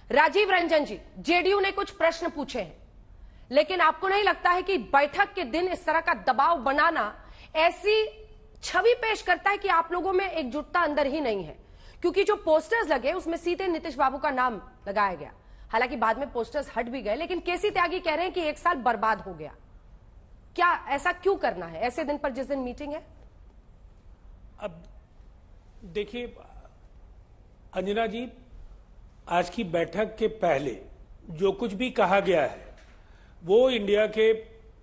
राजीव रंजन जी, JDU ने कुछ प्रश्न पूछे हैं, लेकिन आपको नहीं लगता है कि बैठक के दिन इस तरह का दबाव बनाना ऐसी छवि पेश करता है कि आप लोगों में एकजुटता अंदर ही नहीं है? क्योंकि जो पोस्टर्स लगे उसमें सीधे नीतीश बाबू का नाम लगाया गया, हालांकि बाद में पोस्टर्स हट भी गए, लेकिन केसी त्यागी कह रहे हैं कि एक साल बर्बाद हो गया। क्या ऐसा क्यों करना है ऐसे दिन पर जिस दिन मीटिंग है? अब देखिए अंजना जी, आज की बैठक के पहले जो कुछ भी कहा गया है वो इंडिया के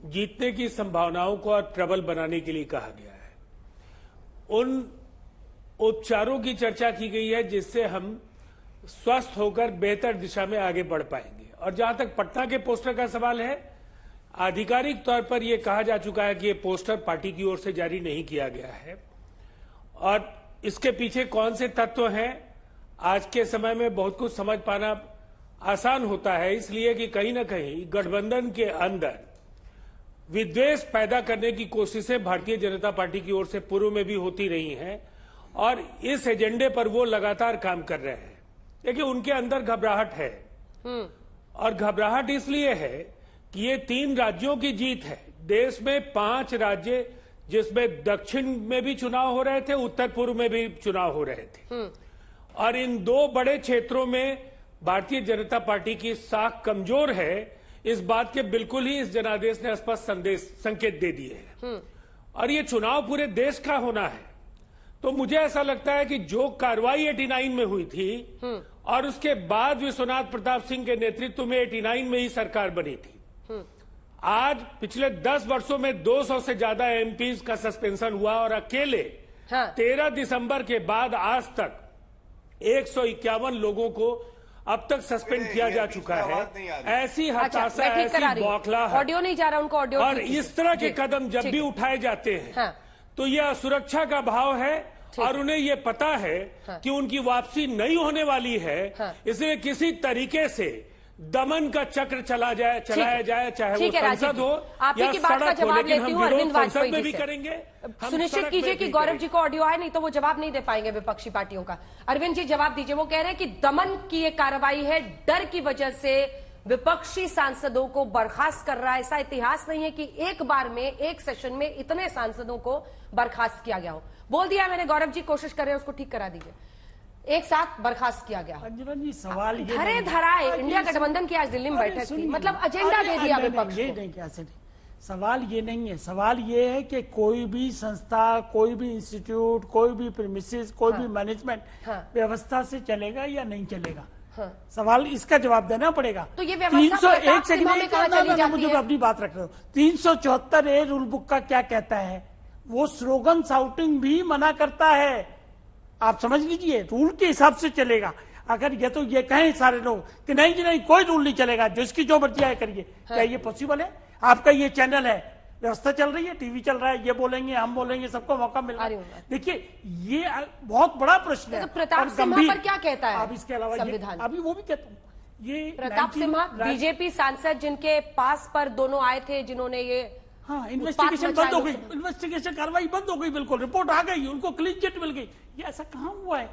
जीतने की संभावनाओं को और प्रबल बनाने के लिए कहा गया है। उन उपचारों की चर्चा की गई है जिससे हम स्वस्थ होकर बेहतर दिशा में आगे बढ़ पाएंगे। और जहां तक पटना के पोस्टर का सवाल है, आधिकारिक तौर पर यह कहा जा चुका है कि यह पोस्टर पार्टी की ओर से जारी नहीं किया गया है। और इसके पीछे कौन से तत्व हैं, आज के समय में बहुत कुछ समझ पाना आसान होता है, इसलिए कि कहीं ना कहीं गठबंधन के अंदर विद्वेष पैदा करने की कोशिशें भारतीय जनता पार्टी की ओर से पूर्व में भी होती रही हैं और इस एजेंडे पर वो लगातार काम कर रहे हैं। देखिए उनके अंदर घबराहट है और घबराहट इसलिए है कि ये 3 राज्यों की जीत है। देश में 5 राज्य जिसमें दक्षिण में भी चुनाव हो रहे थे, उत्तर पूर्व में भी चुनाव हो रहे थे और इन 2 बड़े क्षेत्रों में भारतीय जनता पार्टी की साख कमजोर है। इस बात के बिल्कुल ही इस जनादेश ने स्पष्ट संकेत दे दिए हैं और ये चुनाव पूरे देश का होना है। तो मुझे ऐसा लगता है कि जो कार्रवाई 89 में हुई थी और उसके बाद विश्वनाथ प्रताप सिंह के नेतृत्व में 89 में ही सरकार बनी थी, आज पिछले 10 वर्षों में 200 से ज्यादा एमपीज का सस्पेंशन हुआ और अकेले 13 दिसंबर के बाद आज तक 151 लोगों को अब तक सस्पेंड किया जा चुका है। ऐसी हताशा, ऐसी बौखलाहट, ऑडियो नहीं जा रहा उनको, ऑडियो और इस तरह के कदम जब भी उठाए जाते हैं तो यह असुरक्षा का भाव है और उन्हें यह पता है कि उनकी वापसी नहीं होने वाली है। इसलिए किसी तरीके से दमन का चक्र चलाया जाए, चाहे वो संसद हो या सड़क हो, लेकिन हम विरोध संसद में भी करेंगे। सुनिश्चित कीजिए कि गौरव जी को ऑडियो आए, नहीं तो वो जवाब नहीं दे पाएंगे विपक्षी पार्टियों का। अरविंद जी जवाब दीजिए। वो कह रहे हैं कि दमन की ये कार्रवाई है, डर की वजह से विपक्षी सांसदों को बर्खास्त कर रहा है। ऐसा इतिहास नहीं है कि एक बार में एक सेशन में इतने सांसदों को बर्खास्त किया गया हो। बोल दिया मैंने, गौरव जी कोशिश कर रहे हैं उसको ठीक करा दीजिए। एक साथ बर्खास्त किया गया। जी सवाल ये धरे धराए इंडिया गठबंधन की आज दिल्ली में बैठक थी, मतलब एजेंडा दे दिया विपक्ष ये नहीं, कैसे नहीं। सवाल ये नहीं है, सवाल ये है कि कोई भी संस्था, कोई भी इंस्टीट्यूट, कोई भी प्रीमिसेस, कोई भी मैनेजमेंट व्यवस्था से चलेगा या नहीं चलेगा। सवाल इसका जवाब देना पड़ेगा। तो ये व्यवस्था 301 सेकंड मुझे अपनी बात रख रहा हूँ। 374A रूल बुक का क्या कहता है? वो स्लोगन शाउटिंग भी मना करता है। आप समझ लीजिए, रूल के हिसाब से चलेगा। अगर ये तो ये कहें सारे लोग कि नहीं जी नहीं कोई रूल नहीं चलेगा, जिसकी जो मर्जी आए करिए, क्या ये पॉसिबल है? आपका ये चैनल है, व्यवस्था चल रही है, टीवी चल रहा है, ये बोलेंगे हम बोलेंगे, सबको मौका मिल रहा है। देखिए ये बहुत बड़ा प्रश्न है। तो प्रताप सिम्हा पर क्या कहता है? अब इसके अलावा अभी वो भी कहता हूँ, ये प्रताप सिम्हा बीजेपी सांसद जिनके पास पर दोनों आए थे, जिन्होंने ये इन्वेस्टिगेशन बंद हो गई, इन्वेस्टिगेशन कार्रवाई बंद हो गई, बिल्कुल रिपोर्ट आ गई, उनको क्लीन चिट मिल गई। ये ऐसा कहां हुआ है?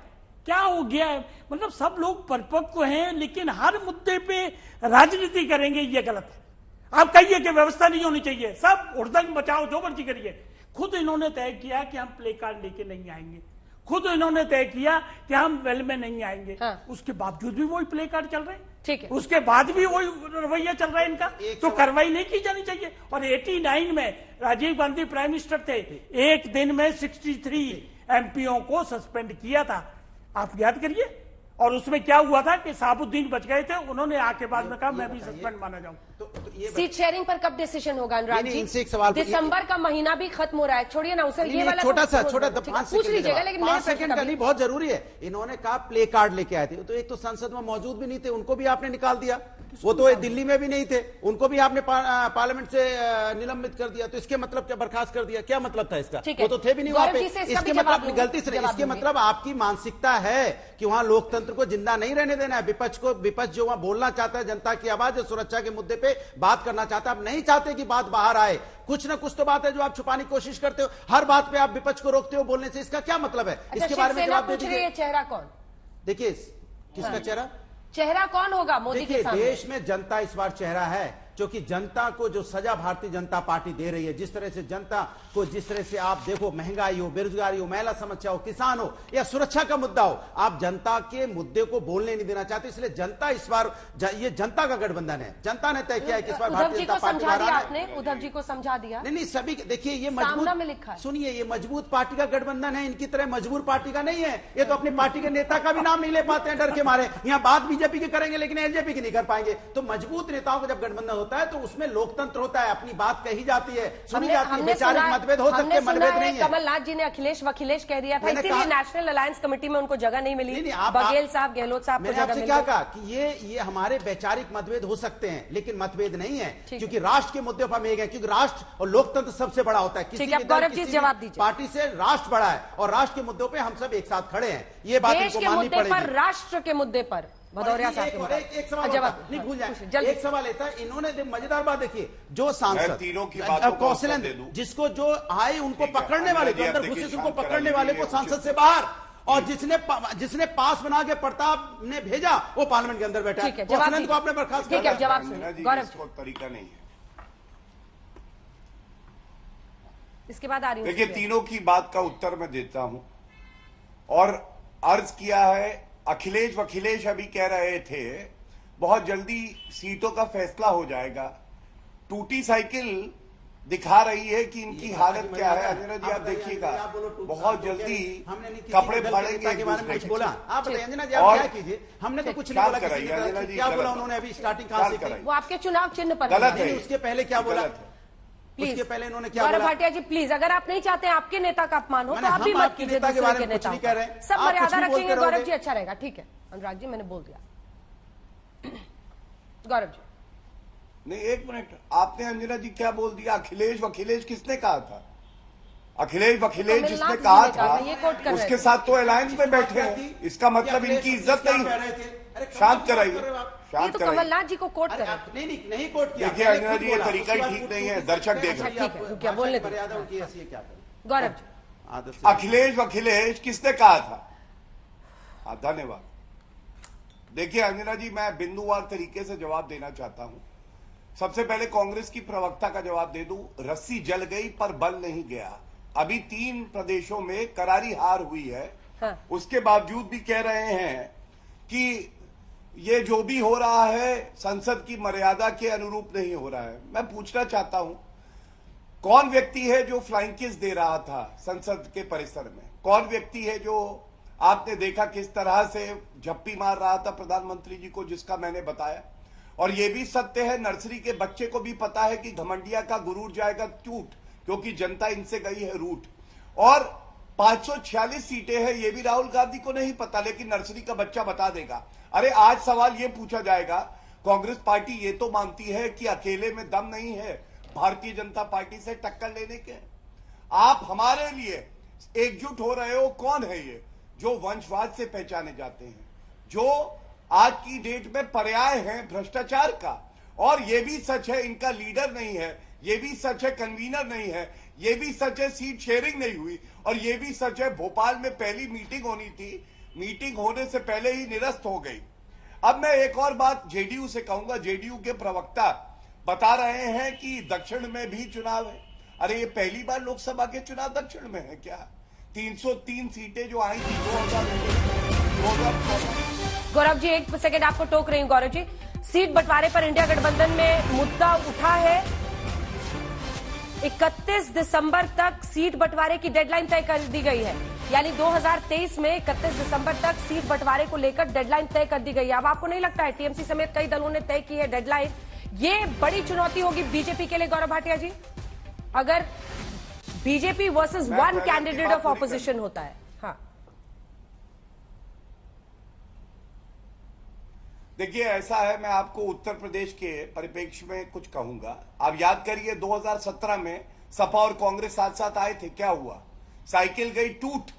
क्या हो गया है? मतलब सब लोग परिपक्व हैं लेकिन हर मुद्दे पे राजनीति करेंगे, ये गलत है। आप कहिए कि व्यवस्था नहीं होनी चाहिए, सब उड़दंग बचाओ, जो मर्जी करिए। खुद इन्होंने तय किया कि हम प्ले कार्ड लेके नहीं आएंगे, खुद इन्होंने तय किया कि हम वेल में नहीं आएंगे। उसके बावजूद भी वही प्ले कार्ड चल रहे हैं, ठीक है, उसके बाद भी वही रवैया चल रहा है इनका। तो कार्रवाई नहीं की जानी चाहिए। और 89 में राजीव गांधी प्राइम मिनिस्टर थे, एक दिन में 63 एमपीओ को सस्पेंड किया था, आप याद करिए। और उसमें क्या हुआ था कि साबुद्दीन बच गए थे, उन्होंने आके बाद में कहा मैं भी सस्पेंड माना जाऊं। सीट शेयरिंग पर कब डिसीजन होगा अनुराग जी? इनसे एक सवाल, दिसंबर का महीना भी खत्म हो रहा है, छोड़िए ना उसे, ये वाला छोटा सा पूछ लीजिएगा, लेकिन 5 सेकंड का नहीं, बहुत जरूरी है। इन्होंने कहा प्ले कार्ड लेके आए थे, तो एक तो संसद में मौजूद भी नहीं थे, उनको भी आपने निकाल दिया। वो तो दिल्ली में भी नहीं थे, उनको भी आपने पार्लियामेंट से निलंबित कर दिया। तो इसके मतलब क्या, बर्खास्त कर दिया, क्या मतलब था इसका? वो तो थे भी नहीं वहां पे। इसके मतलब अपनी गलती से, इसके मतलब आपकी मानसिकता है कि वहां लोकतंत्र को जिंदा नहीं रहने देना है। विपक्ष जो वहां बोलना चाहता है, जनता की आवाज, सुरक्षा के मुद्दे पे बात करना चाहता है, आप नहीं चाहते कि बात बाहर आए। कुछ ना कुछ तो बात है जो आप छुपाने की कोशिश करते हो, हर बात पे आप विपक्ष को रोकते हो बोलने से, इसका क्या मतलब है? इसके बारे में जवाब दे दीजिए। चेहरा कौन? देखिए किसका चेहरा, चेहरा कौन होगा मोदी के देखिए, सामने? देश में जनता इस बार चेहरा है, क्योंकि जनता को जो सजा भारतीय जनता पार्टी दे रही है, जिस तरह से जनता को, जिस तरह से आप देखो, महंगाई हो, बेरोजगारी हो, महिला समस्या हो, किसान हो या सुरक्षा का मुद्दा हो, आप जनता के मुद्दे को बोलने नहीं देना चाहते। इसलिए जनता इस बार, ये जनता का गठबंधन है, जनता ने तय किया है कि इस बार उद्धव भारतीय जी जनता को पार्टी समझा दिया बाहर आना आपने, उद्धव जी को समझा दिया। नहीं, सभी देखिए, ये सामना में लिखा मजबूत, है। सुनिए, ये मजबूत पार्टी का गठबंधन है, इनकी तरह मजबूर पार्टी का नहीं है। ये तो अपनी पार्टी के नेता का भी नाम नहीं ले पाते हैं डर के मारे। यहाँ बात बीजेपी की करेंगे लेकिन एलजेपी की नहीं कर पाएंगे। तो मजबूत नेताओं का जब गठबंधन होता है तो उसमें लोकतंत्र होता है, अपनी बात कही जाती है, सुनी जाती है, वैचारिक मतभेद हो सकते हैं, मतभेद नहीं है। कमलनाथ जी ने अखिलेश वखिलेश कह दिया था, इसीलिए नेशनल अलायंस कमेटी में उनको जगह नहीं मिली। बघेल साहब, गहलोत साहब को मैंने जगह आपसे मिली। क्या कहा कि ये हमारे वैचारिक मतभेद हो सकते हैं लेकिन मतभेद नहीं है, क्योंकि राष्ट्र के मुद्दे पर हम एक हैं, क्योंकि राष्ट्र और लोकतंत्र सबसे बड़ा होता है। किसी भी दल, किसी भी पार्टी से राष्ट्र बड़ा है और राष्ट्र के मुद्दों पर हम सब एक साथ खड़े हैं। ये बात इनको माननी पड़ेगी। राष्ट्र के मुद्दे पर भदौरिया साहब एक सवाल नहीं भूल जाए, एक सवाल लेता है, इन्होंने मजेदार बात देखिए, जो सांसद तीनों की बातों कौशलन जिसको जो आए उनको पकड़ने वाले, जो अंदर घुसे उनको पकड़ने वाले को संसद से बाहर, और जिसने पास बना के प्रताप ने भेजा वो पार्लियामेंट के अंदर बैठा है। कौशलन को आपने बर्खास्त कर दिया। जवाब गौरव, तरीका नहीं है। इसके बाद आ रही हूं। देखिए, तीनों की बात का उत्तर मैं देता हूं और अर्ज किया है। अखिलेश वखिलेश अभी कह रहे थे बहुत जल्दी सीटों का फैसला हो जाएगा। टूटी साइकिल दिखा रही है कि इनकी हालत क्या है। अंजना जी, आप देखिएगा, बहुत जल्दी कपड़े फाड़ेंगे एक दूसरे के। बोला आप अंजना जी, आप क्या कीजिए, हमने तो कुछ नहीं बोला। क्या बोला उन्होंने अभी स्टार्टिंग कहां से की? वो आपके चुनाव चिन्ह पर गलत है। उसके पहले क्या बोला? उसके पहले इन्होंने क्या बोला? बोला? भाटिया जी प्लीज, अगर आप नहीं चाहते आपके नेता का अपमान हो तो आप भी मत कीजिए नेता के बारे में कुछ नेता नहीं कह रहे हैं। सब आप मर्यादा कुछ भी रखेंगे। बोलते गौरव रहोगे। जी अच्छा रहेगा, ठीक है अनुराग जी, मैंने बोल दिया। गौरव जी नहीं, एक मिनट, आपने अंजना जी क्या बोल दिया? अखिलेश वखिलेश किसने कहा था? अखिलेश वखिलेश जिसने कहा था उसके साथ तो अलायंस में बैठे हैं। इसका मतलब इनकी इज्जत नहीं है। शांत कराइए, शांत कराइए। कमलनाथ जी को कोट कर नहीं कोट किया। देखिए अंजना जी, ये तरीका ही ठीक नहीं है, दर्शक देख रहे हैं। क्या बोलने दो। मर्यादा उनकी ऐसी है, क्या करें? गौरव जी आदत से। अखिलेश वखिलेश किसने कहा था? हाँ, धन्यवाद। देखिए अंजना जी, मैं बिंदुवार तरीके से जवाब देना चाहता हूं। सबसे पहले कांग्रेस की प्रवक्ता का जवाब दे दूं। रस्सी जल गई पर बल नहीं गया। अभी 3 प्रदेशों में करारी हार हुई है। हाँ। उसके बावजूद भी कह रहे हैं कि ये जो भी हो रहा है संसद की मर्यादा के अनुरूप नहीं हो रहा है। मैं पूछना चाहता हूं, कौन व्यक्ति है जो फ्लाइंग किस दे रहा था संसद के परिसर में? कौन व्यक्ति है जो आपने देखा किस तरह से झप्पी मार रहा था प्रधानमंत्री जी को, जिसका मैंने बताया? और यह भी सत्य है, नर्सरी के बच्चे को भी पता है कि घमंडिया का गुरूर जाएगा टूट, क्योंकि जनता इनसे गई है रूठ। और 546 सीटें हैं, ये भी राहुल गांधी को नहीं पता, लेकिन नर्सरी का बच्चा बता देगा। अरे आज सवाल ये पूछा जाएगा, कांग्रेस पार्टी ये तो मानती है कि अकेले में दम नहीं है भारतीय जनता पार्टी से टक्कर लेने के। आप हमारे लिए एकजुट हो रहे हो। कौन है ये जो वंशवाद से पहचाने जाते हैं, जो आज की डेट में पर्याय है भ्रष्टाचार का? और ये भी सच है इनका लीडर नहीं है, ये भी सच है कन्वीनर नहीं है, ये भी सच है सीट शेयरिंग नहीं हुई, और ये भी सच है भोपाल में पहली मीटिंग होनी थी, मीटिंग होने से पहले ही निरस्त हो गई। अब मैं एक और बात जेडीयू से कहूंगा। जेडीयू के प्रवक्ता बता रहे हैं कि दक्षिण में भी चुनाव है। अरे ये पहली बार लोकसभा के चुनाव दक्षिण में है क्या? 303 सीटें जो आई थी 2014। गौरव जी एक सेकंड आपको टोक रही हूं। गौरव जी, सीट बंटवारे पर इंडिया गठबंधन में मुद्दा उठा है। 31 दिसंबर तक सीट बंटवारे की डेडलाइन तय कर दी गई है, यानी 2023 में 31 दिसंबर तक सीट बंटवारे को लेकर डेडलाइन तय कर दी गई है। अब आपको नहीं लगता है टीएमसी समेत कई दलों ने तय की है डेडलाइन, ये बड़ी चुनौती होगी बीजेपी के लिए? गौरव भाटिया जी, अगर BJP versus one candidate of opposition होता है। हाँ, देखिए ऐसा है, मैं आपको उत्तर प्रदेश के परिप्रेक्ष्य में कुछ कहूंगा। आप याद करिए 2017 में सपा और कांग्रेस साथ साथ आए थे, क्या हुआ? साइकिल गई टूट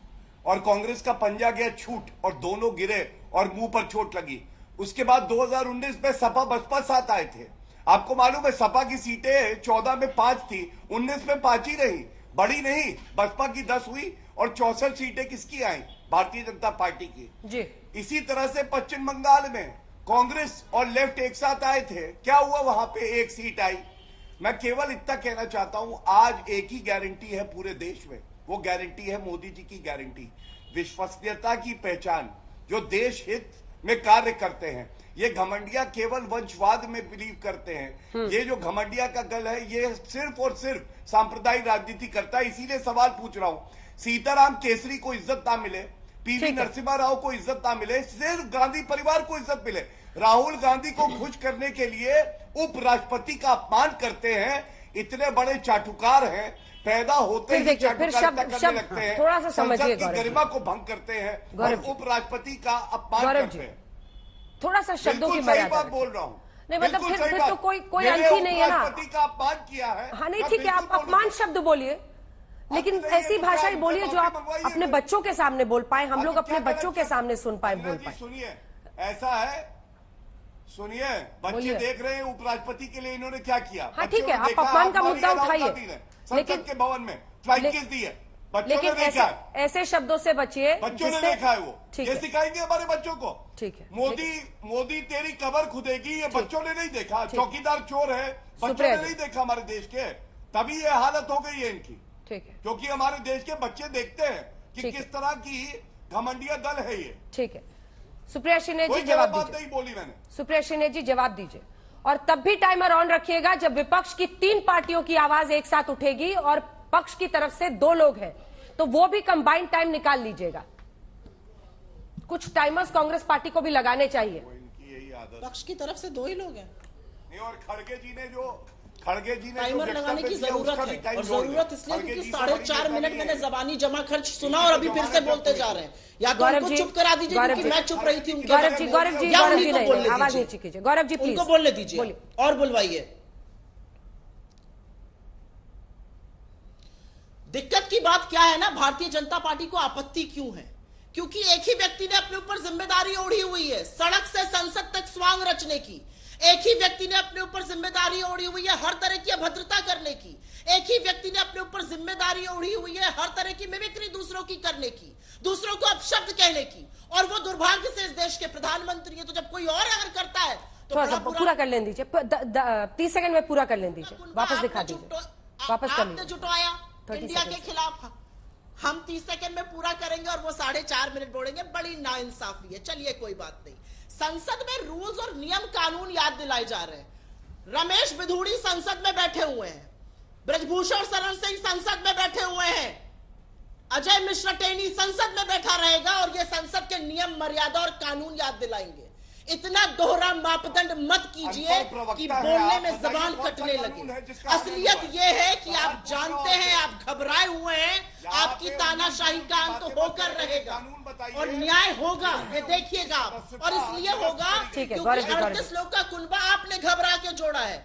और कांग्रेस का पंजा गया छूट और दोनों गिरे और मुंह पर चोट लगी। उसके बाद 2019 में सपा बसपा साथ आए थे। आपको मालूम है सपा की सीटें 14 में 5 थी, 19 में 5 ही रही, बड़ी नहीं। बसपा की 10 हुई और 64 सीटें किसकी आई? भारतीय जनता पार्टी की। जी। इसी तरह से पश्चिम बंगाल में कांग्रेस और लेफ्ट एक साथ आए थे, क्या हुआ? वहां पे एक सीट आई। मैं केवल इतना कहना चाहता हूं, आज एक ही गारंटी है पूरे देश में, वो गारंटी है मोदी जी की गारंटी, विश्वसनीयता की पहचान, जो देश हित में कार्य करते हैं। ये घमंडिया केवल वंशवाद में बिलीव करते हैं। ये जो घमंडिया का दल है, ये सिर्फ और सिर्फ सांप्रदायिक राजनीति करता है। इसीलिए सवाल पूछ रहा हूं, सीताराम केसरी को इज्जत ना मिले, पीवी नरसिम्हा राव को इज्जत ना मिले, सिर्फ गांधी परिवार को इज्जत मिले। राहुल गांधी को खुश करने के लिए उपराष्ट्रपति का अपमान करते हैं। इतने बड़े चाटुकार हैं, पैदा होते ही चाटुकारिता करने लगते हैं, थोड़ा सा समझिए, संसद की गरिमा को भंग करते हैं और उपराष्ट्रपति का अपमान करते हैं। थोड़ा सा शब्दों की सही बात बोल रहा हूँ। नहीं, मतलब फिर तो कोई अंत ही नहीं है ना। उपराष्ट्रपति का अपमान किया है। हाँ नहीं, ठीक है, आप अपमान शब्द बोलिए, लेकिन ऐसी भाषा ही बोलिए जो आप अपने बच्चों के सामने बोल पाए, हम लोग अपने बच्चों के सामने सुन पाए, बोल पाए। सुनिए, ऐसा है, सुनिए, बच्चे देख रहे हैं उपराष्ट्रपति के लिए इन्होंने क्या किया। हाँ ठीक है, आप अपमान का मुद्दा उठाइए, संसद के भवन में फ्लाइंग किस दी है, बच्चों ने देखा है। ऐसे शब्दों से बचिए, बच्चों ने देखा है, वो ये सिखाएंगे हमारे बच्चों को। ठीक है, मोदी तेरी कबर खुदेगी, ये बच्चों ने नहीं देखा। चौकीदार चोर है, बच्चों ने नहीं देखा हमारे देश के, तभी ये हालत हो गई है इनकी। ठीक है, क्योंकि हमारे देश के बच्चे देखते हैं कि किस तरह की घमंडिया दल है ये। ठीक है, सुप्रिया शिने जी कोई जवाब बात दीजिए। नहीं बोली मैंने। सुप्रिया शिने जी जवाब दीजिए, और तब भी टाइमर ऑन रखिएगा जब विपक्ष की 3 पार्टियों की आवाज एक साथ उठेगी और पक्ष की तरफ से 2 लोग हैं, तो वो भी कंबाइंड टाइम निकाल लीजिएगा। कुछ टाइमर्स कांग्रेस पार्टी को भी लगाने चाहिए। इनकी यही आदत, पक्ष की तरफ से 2 ही लोग हैं। नहीं, और खड़गे जी ने टाइमर लगाने की जरूरत है, और जरूरत इसलिए क्योंकि 4.5 मिनट मैंने जबानी जमा खर्च सुना और अभी फिर से बोलते जा रहे हैं। या तो उनको चुप करा दीजिए, क्योंकि मैं चुप रही थी उनके गौरव जी नहीं, आवाज नीचे कीजिए। गौरव जी प्लीज उनको बोलने दीजिए और बुलवाइए। दिक्कत की बात क्या है ना, भारतीय जनता पार्टी को आपत्ति क्यों है? क्योंकि एक ही व्यक्ति ने अपने ऊपर जिम्मेदारी ओढ़ी हुई है सड़क से संसद तक स्वांग रचने की। एक ही व्यक्ति ने अपने ऊपर जिम्मेदारी ओढ़ी हुई है हर तरह की अभद्रता करने की। एक ही व्यक्ति ने अपने ऊपर जिम्मेदारी ओढ़ी हुई है हर तरह की मिमिक्री दूसरों की करने की, दूसरों को अपशब्द कहने की, और वो दुर्भाग्य से इस देश के प्रधानमंत्री है। तो जब कोई और अगर करता है तो थोड़ा सा पूरा कर लेने दीजिए, 30 सेकंड में पूरा कर लेने दीजिए, वापस दिखा दीजिए, वापस कर लीजिए। जुटवाया इंडिया के खिलाफ, हम 30 सेकंड में पूरा करेंगे और वो 4.5 मिनट बोलेंगे। बड़ी नाइंसाफी है। चलिए कोई बात नहीं, संसद में रूल्स और नियम कानून याद दिलाए जा रहे हैं। रमेश बिधूड़ी संसद में बैठे हुए हैं, ब्रजभूषण शरण सिंह संसद में बैठे हुए हैं, अजय मिश्रा टेनी संसद में बैठा रहेगा और ये संसद के नियम मर्यादा और कानून याद दिलाएंगे। इतना दोहरा मापदंड मत कीजिए कि बोलने में जबान कटने लगे। असलियत यह है कि आप जानते हैं, आप घबराए हुए हैं, आपकी तानाशाही का अंत होकर रहेगा और न्याय होगा, ये देखिएगा। और इसलिए होगा क्योंकि 38 लोग का कुनबा आपने घबरा के जोड़ा है।